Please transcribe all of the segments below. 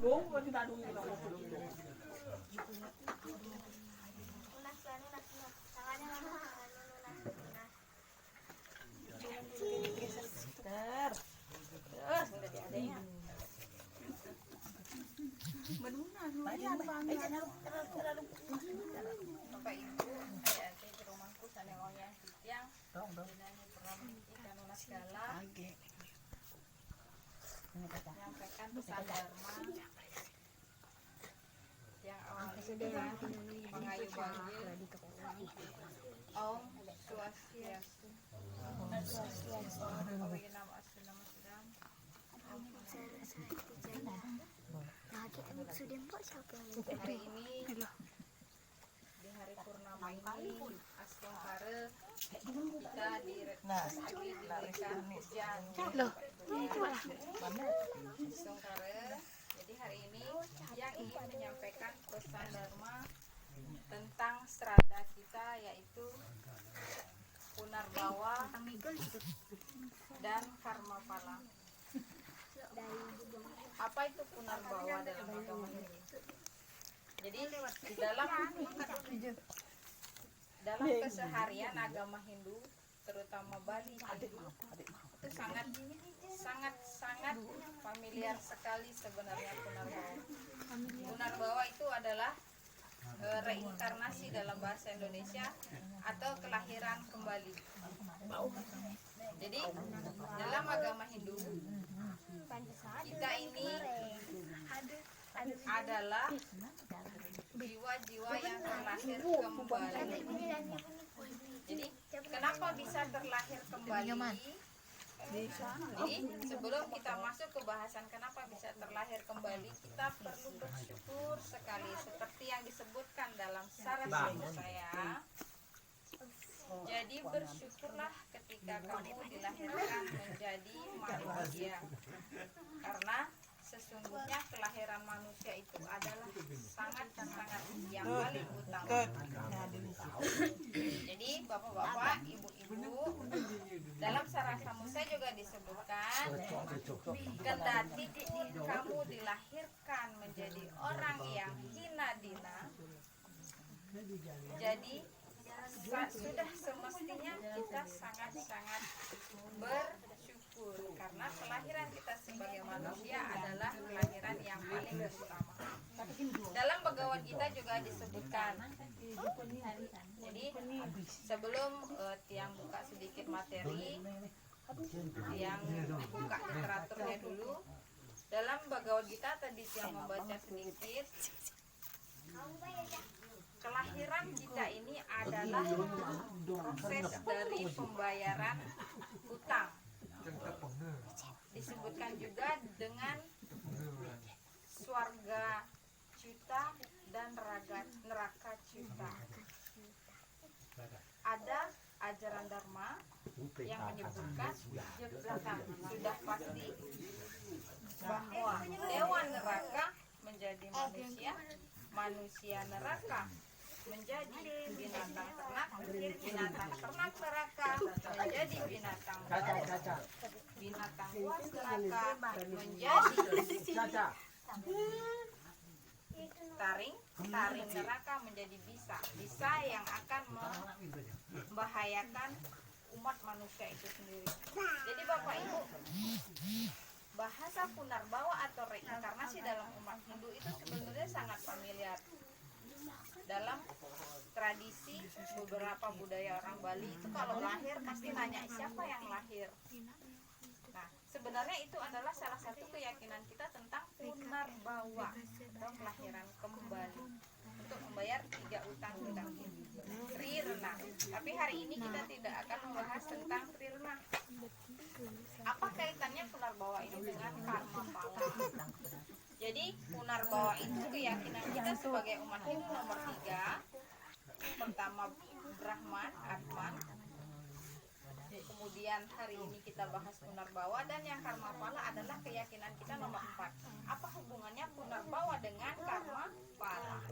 Bapak Ibu, adik-adik di rumahku sanewanya yang dinanyi pernah ikan ulas segala menyampaikan pesan Dharma yang awalnya dengan mengayu banggil Om Swastiastu Awayenam Asunam Sedam hari ini di hari purnama ini Astungkara kita diberikan hujan Astungkara. Jadi hari ini yang ingin menyampaikan pesan Dharma tentang strada kita yaitu Punarbawa dan Karma Pala. Apa itu Punarbawa dalam agama Hindu? Jadi dalam keseharian agama Hindu, terutama Bali, itu sangat familiar sekali sebenarnya Punarbawa. Punarbawa itu adalah reinkarnasi dalam bahasa Indonesia atau kelahiran kembali. Jadi dalam agama Hindu kita ini adalah jiwa-jiwa yang terlahir kembali. Jadi kenapa bisa terlahir kembali? Jadi sebelum kita masuk ke bahasan kenapa bisa terlahir kembali, kita perlu bersyukur sekali seperti yang disebutkan dalam Saraswati saya. Jadi bersyukurlah ketika kamu dilahirkan menjadi manusia, karena sesungguhnya kelahiran manusia itu adalah sangat yang paling utama. Jadi bapak-bapak, ibu-ibu, dalam Sarasamusa juga disebutkan, kendati kamu dilahirkan menjadi orang yang hina dina, jadi sudah semestinya kita sangat-sangat bersyukur karena kelahiran kita sebagai manusia adalah kelahiran yang paling utama. Dalam Bhagavad Gita juga disebutkan. Jadi sebelum tiang buka sedikit materi, tiang buka literaturnya dulu. Dalam Bhagavad Gita tadi tiang membaca sedikit. Kelahiran kita ini adalah proses dari pembayaran hutang. Disebutkan juga dengan swarga cita dan neraka cita. Ada ajaran Dharma yang menyebutkan sudah pasti bahwa hewan neraka menjadi manusia, manusia neraka menjadi binatang ternak, binatang ternak neraka menjadi binatang neraka, binatang buas neraka menjadi taring neraka menjadi bisa yang akan membahayakan umat manusia itu sendiri. Jadi Bapak Ibu, bahasa Punarbawa atau reinkarnasi dalam umat Hindu itu sebenarnya sangat familiar. Dalam tradisi beberapa budaya orang Bali itu kalau lahir pasti nanya siapa yang lahir. Nah, sebenarnya itu adalah salah satu keyakinan kita tentang Punarbawa atau kelahiran kembali untuk membayar 3 utang hutang Trirna. Tapi hari ini kita tidak akan membahas tentang Trirna. Apa kaitannya Punarbawa ini dengan karma pala? Jadi Punarbawa itu keyakinan kita sebagai umat Hindu nomor 3. Pertama Brahman, Atman. Kemudian hari ini kita bahas Punarbawa, dan yang karma pala adalah keyakinan kita nomor 4. Apa hubungannya Punarbawa dengan karma pala?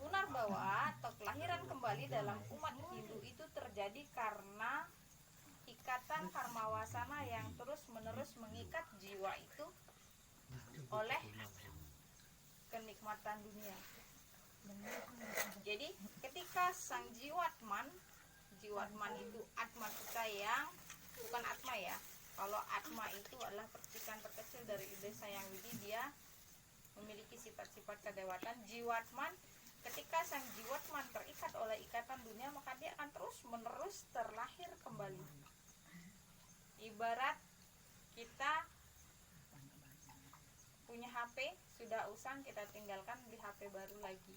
Punarbawa atau kelahiran kembali dalam umat Hindu itu terjadi karena ikatan karma wasana yang terus-menerus mengikat jiwa itu oleh kenikmatan dunia. Jadi ketika sang Jiwatman itu atma kita yang bukan atma ya. Kalau atma itu adalah percikan terkecil dari ide Sang Widi, dia memiliki sifat-sifat kedewatan. Jiwatman, ketika sang Jiwatman terikat oleh ikatan dunia, maka dia akan terus menerus terlahir kembali. Ibarat kita punya HP sudah usang, kita tinggalkan, beli HP baru lagi.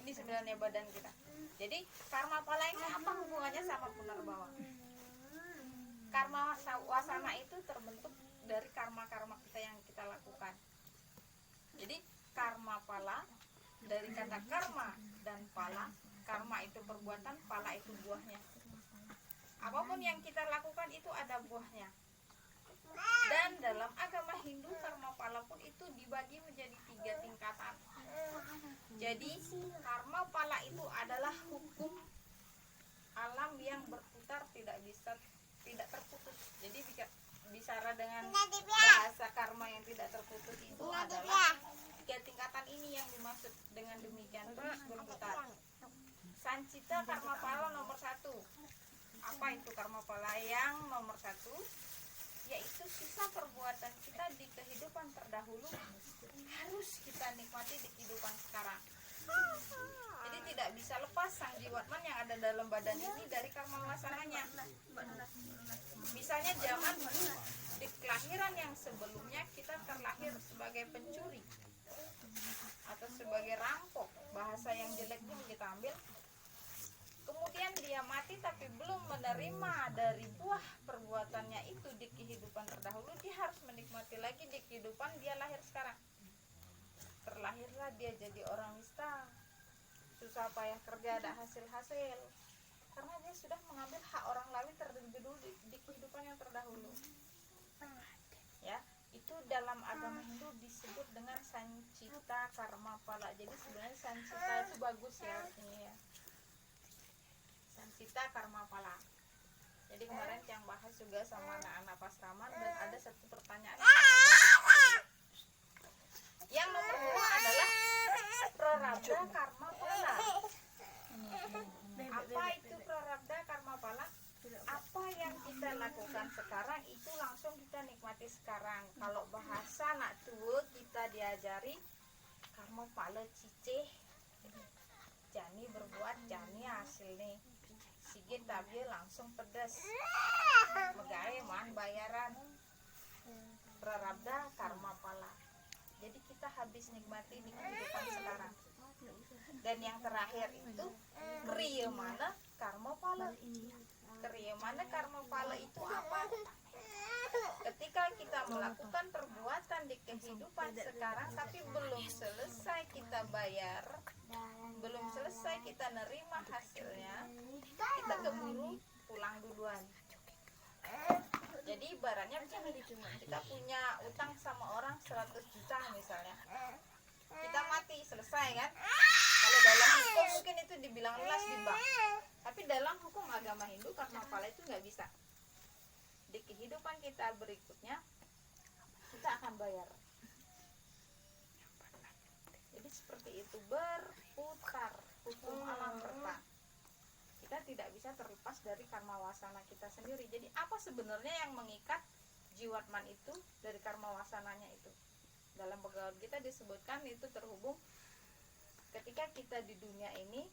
Ini sebenarnya badan kita. Jadi karma pala ini apa hubungannya sama Punarbawa? Karma wasana itu terbentuk dari karma-karma kita yang kita lakukan. Jadi karma pala, dari kata karma dan pala. Karma itu perbuatan, pala itu buahnya. Apapun yang kita lakukan itu ada buahnya. Dan dalam agama Hindu, karma pala pun itu dibagi menjadi 3 tingkatan. Jadi karma pala itu adalah hukum alam yang berputar, tidak terputus. Jadi bicara dengan bahasa karma yang tidak terputus itu adalah 3 tingkatan ini yang dimaksud dengan demikian, terus berputar. Sancita karma pala nomor 1. Apa itu karma pala yang nomor 1? Yaitu sisa perbuatan kita di kehidupan terdahulu harus kita nikmati di kehidupan sekarang. Jadi tidak bisa lepas sang Jiwatman yang ada dalam badan ini dari karma wasananya. Misalnya zaman di kelahiran yang sebelumnya kita terlahir sebagai pencuri atau sebagai rampok, bahasa yang jelek pun kita ambil. Kemudian dia mati tapi belum menerima dari buah perbuatannya itu di kehidupan terdahulu, dia harus menikmati lagi di kehidupan dia lahir sekarang. Terlahirlah dia jadi orang nista, susah payah kerja, ada hasil-hasil, karena dia sudah mengambil hak orang lain terlebih dulu di kehidupan yang terdahulu. Ya, itu dalam agama Hindu disebut dengan sancita karma pala. Jadi sebenarnya sancita itu bagus ya artinya ya. Sancita karma pala. Jadi kemarin yang bahas juga sama anak-anak Pasraman, dan ada satu pertanyaan yang bagus sekali. Yang nomor 2 adalah prarabdha karma pala. Apa itu prarabdha karma pala? Apa yang kita lakukan sekarang itu langsung kita nikmati sekarang. Kalau bahasa nak tua kita diajari karma pala cicih, jani berbuat jani hasilnya. Sigit tapi langsung pedas, megawe man bayaran. Prarabdha karma pala. Jadi kita habis nikmati di kehidupan sekarang. Dan yang terakhir itu kriya mana karma pala. Kriya mana karma pala itu apa? Ketika kita melakukan perbuatan di kehidupan sekarang tapi belum selesai kita bayar, belum selesai kita nerima hasilnya, kita keburu pulang duluan. Jadi ibaratnya begini, kita punya utang sama orang 100 juta misalnya, kita mati selesai kan. Kalau dalam hukum mungkin itu dibilang lunas di bank, tapi dalam hukum agama Hindu karma pala itu nggak bisa. Di kehidupan kita berikutnya kita akan bayar. Jadi seperti itu, berputar, hukum alam berputar. Kita tidak bisa terlepas dari karma wasana kita sendiri. Jadi apa sebenarnya yang mengikat Jiwatman itu dari karma wasananya itu? Dalam Bhagavad Gita disebutkan itu terhubung ketika kita di dunia ini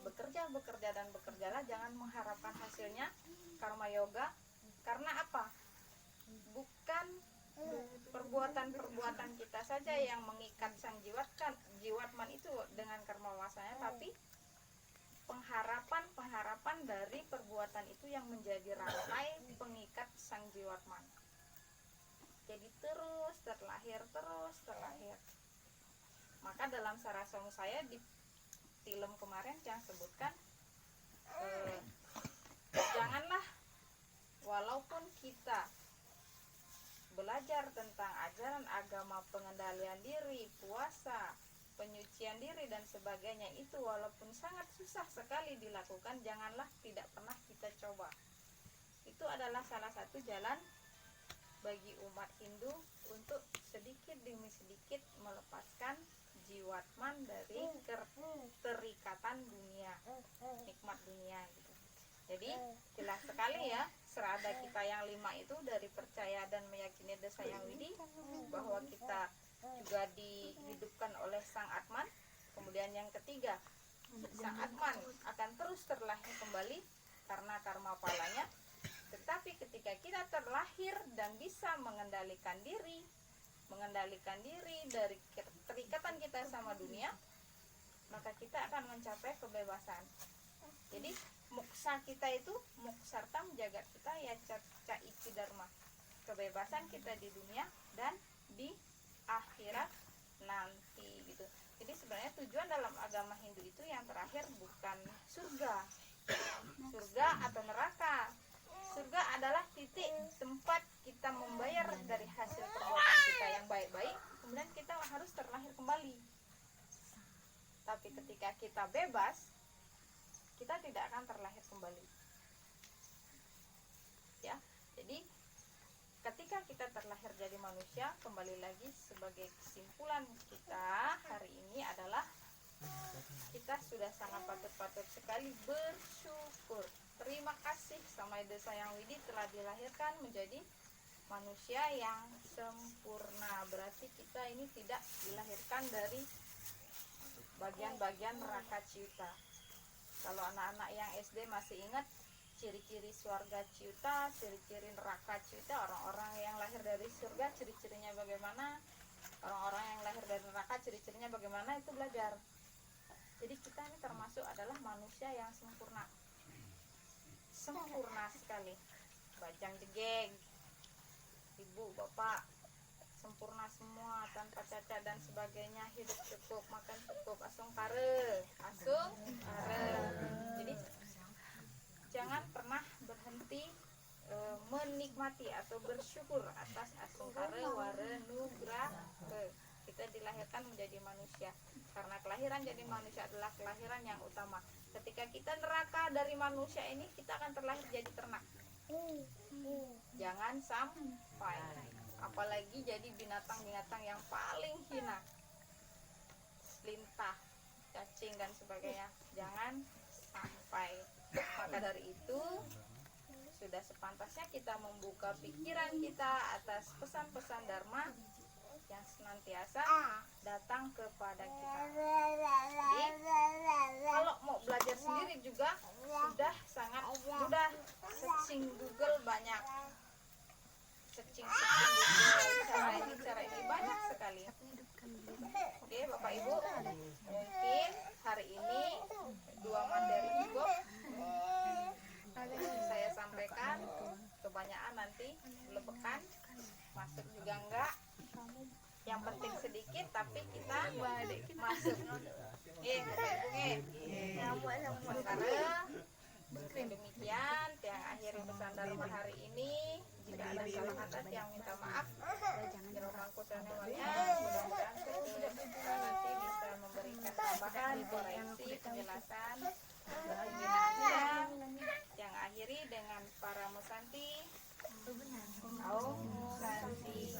bekerja dan bekerjalah, jangan mengharapkan hasilnya karma yoga. Karena apa? Bukan perbuatan kita saja yang mengikat sang Jiwatman itu dengan karma wasananya, tapi pengharapan dari perbuatan itu yang menjadi rantai pengikat sang Jiwatman. Jadi terus terlahir. Maka dalam Saraswati saya di film kemarin yang sebutkan janganlah, walaupun kita belajar tentang ajaran agama, pengendalian diri, puasa, penyucian diri dan sebagainya, itu walaupun sangat susah sekali dilakukan, janganlah tidak pernah kita coba. Itu adalah salah satu jalan bagi umat Hindu untuk sedikit sedikit demi sedikit melepaskan jiwatman dari keterikatan dunia, nikmat dunia gitu. Jadi jelas sekali ya, serada kita yang 5 itu dari percaya dan meyakini Desa Yang Widi bahwa kita juga dihidupkan oleh Sang Atman. Kemudian yang ketiga, Sang Atman akan terus terlahir kembali karena karma palanya. Tetapi ketika kita terlahir dan bisa mengendalikan diri dari keterikatan kita sama dunia, maka kita akan mencapai kebebasan. Jadi moksa kita itu, moksartam jagat kita ya ca ici dharma, kebebasan kita di dunia dan di akhirat nanti gitu. Jadi sebenarnya tujuan dalam agama Hindu itu yang terakhir bukan surga atau neraka. Surga adalah titik tempat kita membayar dari hasil perbuatan kita yang baik-baik, kemudian kita harus terlahir kembali. Tapi ketika kita bebas, kita tidak akan terlahir kembali. Ya, jadi ketika kita terlahir jadi manusia, kembali lagi sebagai kesimpulan kita hari ini adalah kita sudah sangat patut sekali bersyukur. Terima kasih sama Desa Yang Widi telah dilahirkan menjadi manusia yang sempurna. Berarti kita ini tidak dilahirkan dari bagian-bagian neraka ciuta. Kalau anak-anak yang SD masih ingat ciri-ciri surga ciuta, ciri-ciri neraka ciuta, orang-orang yang lahir dari surga ciri-cirinya bagaimana, orang-orang yang lahir dari neraka ciri-cirinya bagaimana, itu belajar. Jadi kita ini termasuk adalah manusia yang sempurna sekali. Bajang jegeng, ibu bapak sempurna semua tanpa cacat dan sebagainya, hidup cukup, makan cukup, asung kare. Jadi jangan pernah berhenti menikmati atau bersyukur atas asung kare ware nugrah. Kita dilahirkan menjadi manusia karena kelahiran jadi manusia adalah kelahiran yang utama. Ketika kita neraka dari manusia ini, kita akan terlahir jadi ternak. Jangan sampai, apalagi jadi binatang-binatang yang paling hina, lintah, cacing dan sebagainya. Jangan sampai. Maka dari itu sudah sepantasnya kita membuka pikiran kita atas pesan-pesan Dharma yang senantiasa datang kepada kita. Jadi kalau mau belajar sendiri juga sudah sangat mudah. Searching Google banyak, cara ini banyak sekali. Oke Bapak Ibu, mungkin hari ini 2 materi cukup saya sampaikan. Kebanyakan nanti lepekan, masuk juga enggak. Yang penting sedikit tapi kita masuk. Karena demikian yang akhiri pesan Dharma hari ini. Jika ada salah kata yang minta maaf. Mudah-mudahan kita nanti bisa memberikan tambahan koreksi penjelasan. Yang akhiri dengan para musanti. Om Santi.